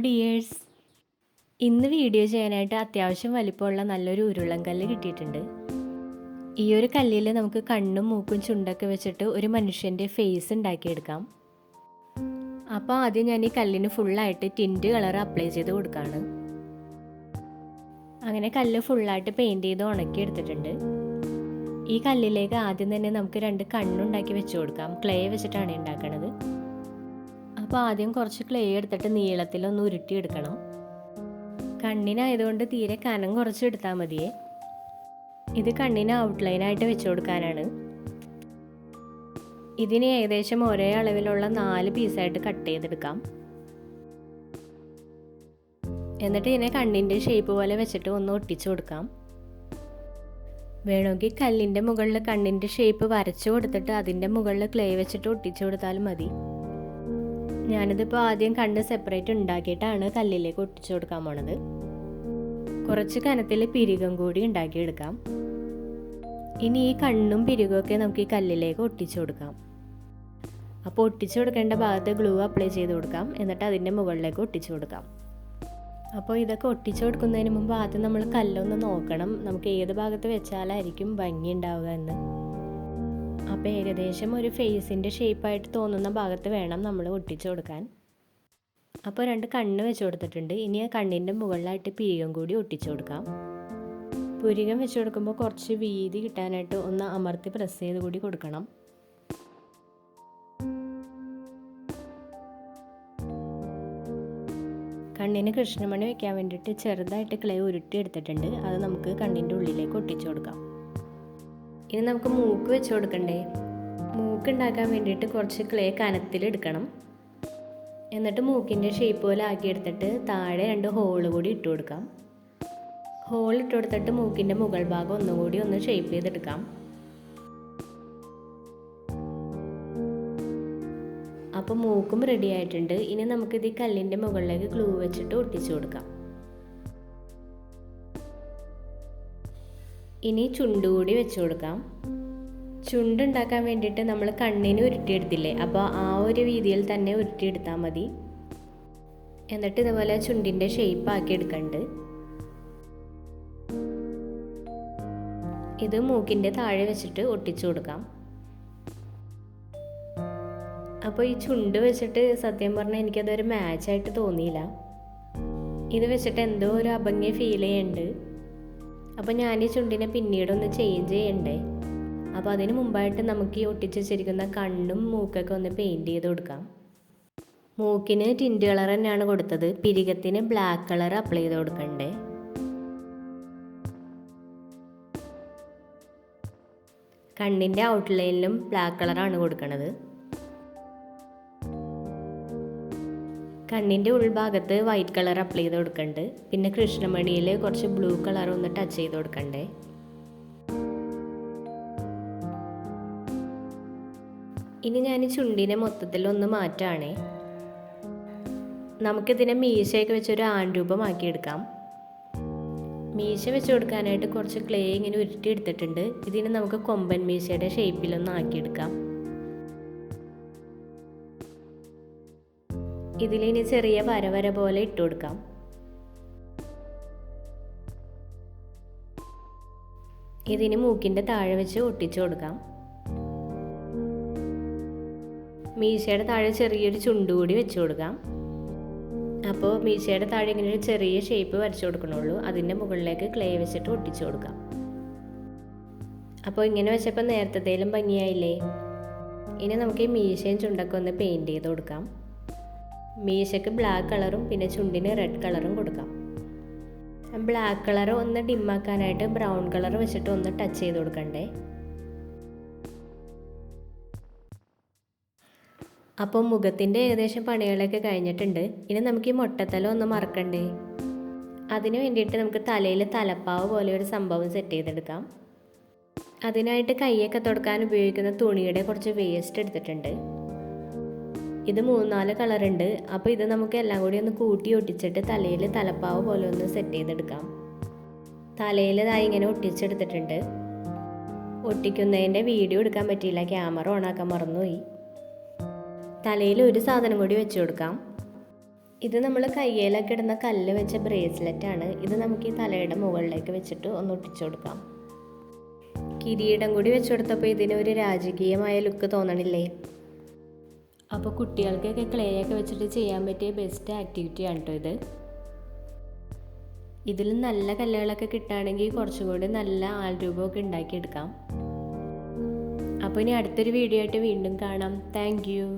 Dears, ഇന്ന് video ചെയ്യാനായിട്ട് അത്യാവശ്യം വലിപ്പമുള്ള നല്ലൊരു ഉരുളൻ കല്ല് കിട്ടിയിട്ടുണ്ട്. ഈ ഒരു കല്ലിൽ നമുക്ക് കണ്ണും മൂക്കും ചുണ്ടൊക്കെ വെച്ചിട്ട് ഒരു മനുഷ്യൻ്റെ ഫേസ് ഉണ്ടാക്കിയെടുക്കാം. അപ്പോൾ ആദ്യം ഞാൻ ഈ കല്ലിന് ഫുള്ളായിട്ട് ടിൻറ്റ് കളർ അപ്ലൈ ചെയ്ത് കൊടുക്കുകയാണ്. അങ്ങനെ കല്ല് ഫുള്ളായിട്ട് പെയിൻറ്റ് ചെയ്ത് ഉണക്കിയെടുത്തിട്ടുണ്ട്. ഈ കല്ലിലേക്ക് ആദ്യം തന്നെ നമുക്ക് 2 കണ്ണുണ്ടാക്കി വെച്ച് കൊടുക്കാം. ക്ലേ വെച്ചിട്ടാണ് ഉണ്ടാക്കണത്. അപ്പോൾ ആദ്യം കുറച്ച് ക്ലേ എടുത്തിട്ട് നീളത്തിലൊന്ന് ഉരുട്ടിയെടുക്കണം. കണ്ണിനായതുകൊണ്ട് തീരെ കനം കുറച്ച് എടുത്താൽ മതിയേ. ഇത് കണ്ണിന് ഔട്ട്ലൈനായിട്ട് വെച്ച് കൊടുക്കാനാണ്. ഇതിന് ഏകദേശം ഒരേ അളവിലുള്ള 4 പീസായിട്ട് കട്ട് ചെയ്തെടുക്കാം. എന്നിട്ട് ഇതിനെ കണ്ണിൻ്റെ ഷേപ്പ് പോലെ വെച്ചിട്ട് ഒന്ന് ഒട്ടിച്ചു കൊടുക്കാം. വേണമെങ്കിൽ കല്ലിൻ്റെ മുകളിൽ കണ്ണിൻ്റെ ഷേപ്പ് വരച്ചു കൊടുത്തിട്ട് അതിൻ്റെ മുകളിൽ ക്ലേ വെച്ചിട്ട് ഒട്ടിച്ചു കൊടുത്താലും മതി. ഞാനിതിപ്പോൾ ആദ്യം കണ്ണ് സെപ്പറേറ്റ് ഉണ്ടാക്കിയിട്ടാണ് കല്ലിലേക്ക് ഒട്ടിച്ചു കൊടുക്കാൻ പോണത്. കുറച്ച് കനത്തിൽ പിരികം കൂടി ഉണ്ടാക്കിയെടുക്കാം. ഇനി ഈ കണ്ണും പിരികമൊക്കെ നമുക്ക് ഈ കല്ലിലേക്ക് ഒട്ടിച്ചു കൊടുക്കാം. അപ്പോൾ ഒട്ടിച്ചു കൊടുക്കേണ്ട ഭാഗത്ത് ഗ്ലൂ അപ്ലൈ ചെയ്ത് കൊടുക്കാം. എന്നിട്ട് അതിൻ്റെ മുകളിലേക്ക് ഒട്ടിച്ചു കൊടുക്കാം. അപ്പോൾ ഇതൊക്കെ ഒട്ടിച്ചു കൊടുക്കുന്നതിന് മുമ്പ് ആദ്യം നമ്മൾ കല്ലൊന്ന് നോക്കണം, നമുക്ക് ഏത് ഭാഗത്ത് വെച്ചാലായിരിക്കും ഭംഗി ഉണ്ടാവുക എന്ന്. അപ്പോൾ ഏകദേശം ഒരു ഫേസിൻ്റെ ഷേപ്പായിട്ട് തോന്നുന്ന ഭാഗത്ത് വേണം നമ്മൾ ഒട്ടിച്ചു കൊടുക്കാൻ. അപ്പോൾ 2 കണ്ണ് വെച്ച് കൊടുത്തിട്ടുണ്ട്. ഇനി ആ കണ്ണിൻ്റെ മുകളിലായിട്ട് പിരികം കൂടി ഒട്ടിച്ചു കൊടുക്കാം. പുരികം വെച്ച് കൊടുക്കുമ്പോൾ കുറച്ച് വീതി കിട്ടാനായിട്ട് ഒന്ന് അമർത്തി പ്രസ് ചെയ്ത് കൂടി കൊടുക്കണം. കണ്ണിന് കൃഷ്ണമണി വെക്കാൻ വേണ്ടിയിട്ട് ചെറുതായിട്ട് ക്ലേ ഉരുട്ടി എടുത്തിട്ടുണ്ട്. അത് നമുക്ക് കണ്ണിൻ്റെ ഉള്ളിലേക്ക് ഒട്ടിച്ചു കൊടുക്കാം. ഇനി നമുക്ക് മൂക്ക് വെച്ച് കൊടുക്കണ്ടേ. മൂക്ക് ഉണ്ടാക്കാൻ വേണ്ടിയിട്ട് കുറച്ച് ക്ലേ കനത്തിലെടുക്കണം. എന്നിട്ട് മൂക്കിൻ്റെ ഷേപ്പ് പോലെ ആക്കിയെടുത്തിട്ട് താഴെ 2 ഹോള് കൂടി ഇട്ട് കൊടുക്കാം. ഹോൾ ഇട്ട് കൊടുത്തിട്ട് മൂക്കിൻ്റെ മുകൾ ഭാഗം ഒന്നുകൂടി ഒന്ന് ഷേപ്പ് ചെയ്തെടുക്കാം. അപ്പോൾ മൂക്കും റെഡി ആയിട്ടുണ്ട്. ഇനി നമുക്കിത് ഈ കല്ലിൻ്റെ മുകളിലേക്ക് ഗ്ലൂ വെച്ചിട്ട് ഒട്ടിച്ചു കൊടുക്കാം. ഇനി ചുണ്ടുകൂടി വെച്ച് കൊടുക്കാം. ചുണ്ടുണ്ടാക്കാൻ വേണ്ടിയിട്ട് നമ്മൾ കണ്ണിന് ഉരുട്ടിയെടുത്തില്ലേ, അപ്പോൾ ആ ഒരു രീതിയിൽ തന്നെ ഉരുട്ടിയെടുത്താൽ മതി. എന്നിട്ട് ഇതുപോലെ ചുണ്ടിൻ്റെ ഷേപ്പ് ആക്കി എടുക്കണ്ട്. ഇത് മൂക്കിൻ്റെ താഴെ വെച്ചിട്ട് ഒട്ടിച്ചു കൊടുക്കാം. അപ്പോൾ ഈ ചുണ്ട് വെച്ചിട്ട് സത്യം പറഞ്ഞാൽ എനിക്കതൊരു മാച്ചായിട്ട് തോന്നിയില്ല. ഇത് വെച്ചിട്ട് എന്തോ ഒരു അഭംഗി ഫീൽ ചെയ്യുന്നുണ്ട്. അപ്പോൾ ഞാൻ ഈ ചുണ്ടിനെ പിന്നീടൊന്ന് ചേഞ്ച് ചെയ്യണ്ടേ. അപ്പോൾ അതിന് മുമ്പായിട്ട് നമുക്ക് ഈ ഒട്ടിച്ച് വെച്ചിരിക്കുന്ന കണ്ണും മൂക്കൊക്കെ ഒന്ന് പെയിൻറ്റ് ചെയ്ത് കൊടുക്കാം. മൂക്കിന് ടിൻറ്റ് കളർ തന്നെയാണ് കൊടുത്തത്. പിരികത്തിന് ബ്ലാക്ക് കളർ അപ്ലൈ ചെയ്ത് കൊടുക്കണ്ടേ. കണ്ണിൻ്റെ ഔട്ട്ലൈനിലും ബ്ലാക്ക് കളറാണ് കൊടുക്കുന്നത്. കണ്ണിൻ്റെ ഉൾഭാഗത്ത് വൈറ്റ് കളർ അപ്ലൈ ചെയ്ത് കൊടുക്കണ്ട്. പിന്നെ കൃഷ്ണമണിയിൽ കുറച്ച് ബ്ലൂ കളർ ഒന്ന് ടച്ച് ചെയ്ത് കൊടുക്കണ്ടേ. ഇനി ഞാൻ ഈ ചുണ്ടിനെ മൊത്തത്തിൽ ഒന്ന് മാറ്റാണേ. നമുക്കിതിനെ മീശയൊക്കെ വെച്ചൊരു ആൺരൂപമാക്കിയെടുക്കാം. മീശ വെച്ച് കൊടുക്കാനായിട്ട് കുറച്ച് ക്ലേ ഇങ്ങനെ ഉരുട്ടി എടുത്തിട്ടുണ്ട്. ഇതിനെ നമുക്ക് കൊമ്പൻ മീശയുടെ ഷേപ്പിലൊന്ന് ആക്കിയെടുക്കാം. ഇതിലിനി ചെറിയ വര പോലെ ഇട്ട് കൊടുക്കാം. ഇതിന് മൂക്കിൻ്റെ താഴെ വെച്ച് ഒട്ടിച്ചു കൊടുക്കാം. മീശയുടെ താഴെ ചെറിയൊരു ചുണ്ടുകൂടി വെച്ച് കൊടുക്കാം. അപ്പോൾ മീശയുടെ താഴെ ഇങ്ങനെ ഒരു ചെറിയ ഷേപ്പ് വരച്ചു കൊടുക്കണുള്ളൂ. അതിൻ്റെ മുകളിലേക്ക് ക്ലേ വെച്ചിട്ട് ഒട്ടിച്ചു കൊടുക്കാം. അപ്പോൾ ഇങ്ങനെ വെച്ചപ്പോൾ നേരത്തേലും ഭംഗിയായില്ലേ. ഇനി നമുക്ക് ഈ മീശയും ചുണ്ടൊക്കെ ഒന്ന് പെയിൻറ്റ് ചെയ്ത് കൊടുക്കാം. മീശയ്ക്ക് ബ്ലാക്ക് കളറും പിന്നെ ചുണ്ടിന് റെഡ് കളറും കൊടുക്കാം. ബ്ലാക്ക് കളർ ഒന്ന് ഡിമ്മാക്കാനായിട്ട് ബ്രൗൺ കളർ വെച്ചിട്ട് ഒന്ന് ടച്ച് ചെയ്ത് കൊടുക്കണ്ടേ. അപ്പോൾ മുഖത്തിൻ്റെ ഏകദേശം പണികളൊക്കെ കഴിഞ്ഞിട്ടുണ്ട്. ഇനി നമുക്ക് ഈ മൊട്ടത്തല ഒന്ന് മറക്കണ്ടേ. അതിന് വേണ്ടിയിട്ട് നമുക്ക് തലയിൽ തലപ്പാവ് പോലെ ഒരു സംഭവം സെറ്റ് ചെയ്തെടുക്കാം. അതിനായിട്ട് കൈയൊക്കെ തുടക്കാൻ ഉപയോഗിക്കുന്ന തുണിയുടെ കുറച്ച് വേസ്റ്റ് എടുത്തിട്ടുണ്ട്. ഇത് 3-4 കളറുണ്ട്. അപ്പോൾ ഇത് നമുക്ക് എല്ലാം കൂടി ഒന്ന് കൂട്ടി ഒട്ടിച്ചിട്ട് തലയിൽ തലപ്പാവ് പോലെ ഒന്ന് സെറ്റ് ചെയ്തെടുക്കാം. തലയിൽ ഇതായി ഇങ്ങനെ ഒട്ടിച്ചെടുത്തിട്ടുണ്ട്. ഒട്ടിക്കുന്നതിൻ്റെ വീഡിയോ എടുക്കാൻ പറ്റിയില്ല, ക്യാമറ ഓണാക്കാൻ മറന്നുപോയി. തലയിൽ ഒരു സാധനം കൂടി വെച്ച് കൊടുക്കാം. ഇത് നമ്മൾ കയ്യിലൊക്കെ ഇടുന്ന കല്ല് വെച്ച ബ്രേസ്ലെറ്റാണ്. ഇത് നമുക്ക് ഈ തലയുടെ മുകളിലേക്ക് വെച്ചിട്ട് ഒന്ന് ഒട്ടിച്ചു കൊടുക്കാം. കിരീടം കൂടി വെച്ചു കൊടുത്തപ്പോൾ ഇതിനൊരു രാജകീയമായ ലുക്ക് തോന്നണില്ലേ? അപ്പോൾ കുട്ടികൾക്കൊക്കെ ക്ലേ ഒക്കെ വെച്ചിട്ട് ചെയ്യാൻ പറ്റിയ ബെസ്റ്റ് ആക്ടിവിറ്റിയാണ് കേട്ടോ ഇത്. ഇതിൽ നല്ല കല്ലുകളൊക്കെ കിട്ടുകയാണെങ്കിൽ കുറച്ചുകൂടി നല്ല ആൾരൂപമൊക്കെ ഉണ്ടാക്കിയെടുക്കാം. അപ്പോൾ ഇനി അടുത്തൊരു വീഡിയോ ആയിട്ട് വീണ്ടും കാണാം. Thank you.